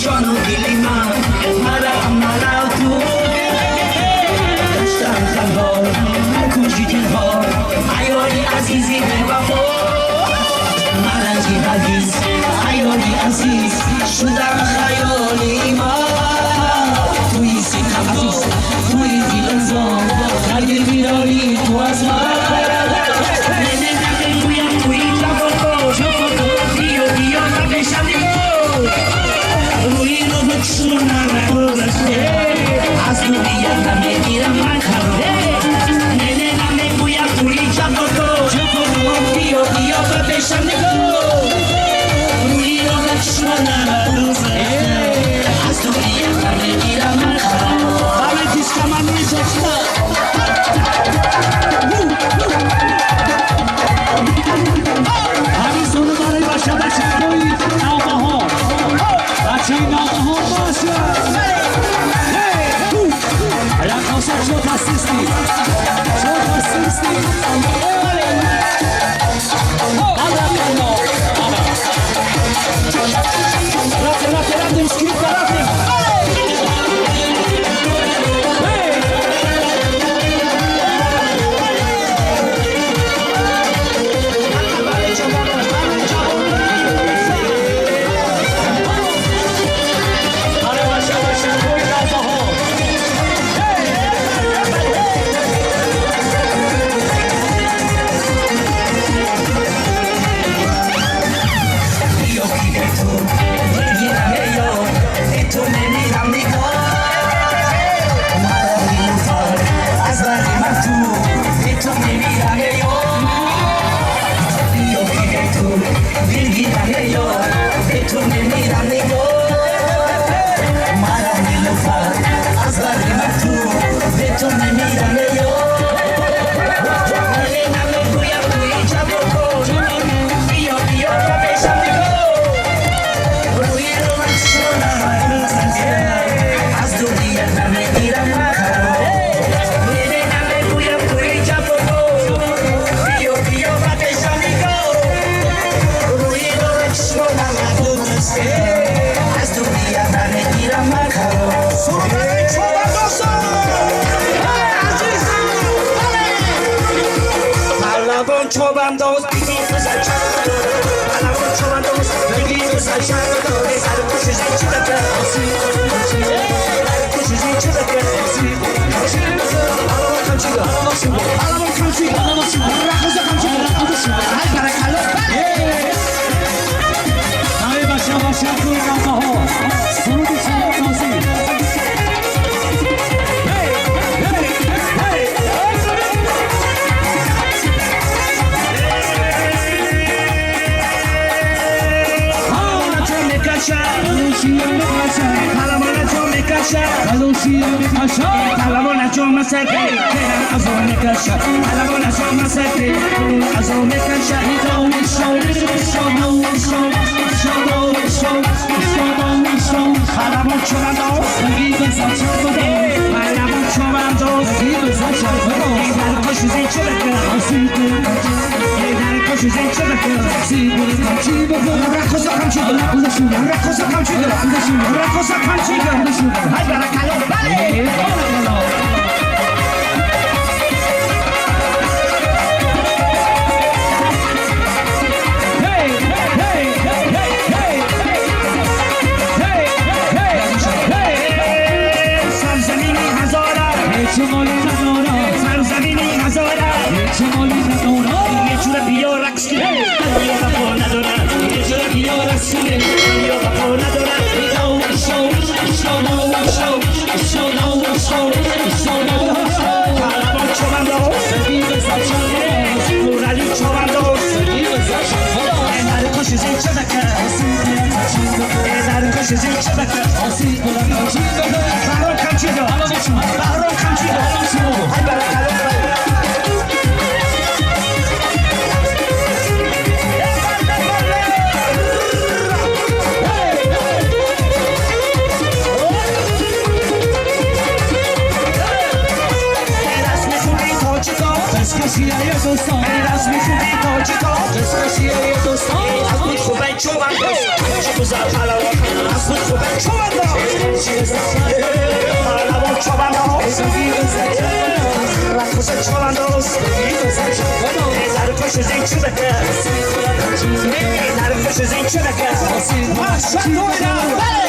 جانو دلی من مرا تو داشتم تنها کوچی دلها ایاری عزیزی به وفا مرنجی عزیز ایاری عزیز شدم خیالی من توی سینم عزیز توی دلم زان هر دل بیداری تو از من از دنیا نمیگیرم من خرده ننه نمیگویم توی جمع تو بیا بیا بپیشم نگاه روی رو نکشمانم روزه از دنیا نمیگیرم من خرده همه دیسک من میزشتم همین سونو برای باشه بچه روی نامه ها بچه نامه ها باشه شو تاسیستی رفتیم سکریپت رفتیم Chobandos, bigitos al chado, alabon chobandos, bigitos al chado, dejar coches en chulaca, coches en chulaca, alabon canchiga, alabon canchiga, rajosa canchiga, ay para calor, ay başa kurma ho, sonu dışarı Kalamona choma sete, azone kasha. Kalamona choma sete, azone kasha. Kalamon chomando, gibe sachado. Kalamon chomando, gibe sachado. Idar koşu zençebeke, idar koşu zençebeke. Sibur kamçibe, rakosa kamçibe, rakosa kamçibe, rakosa kamçibe. Hay para calor, vale. Show, 시야의 도성 raz mi chupi kochiko Wszystko sijeje dosto A put chubaj czuwam dos Ciku zapalał A put chubaj czuwam dos Palawą czuwam dos Rakusę czuwam dos Narkoszy zęciubeke Narkoszy zęciubeke Masza dojna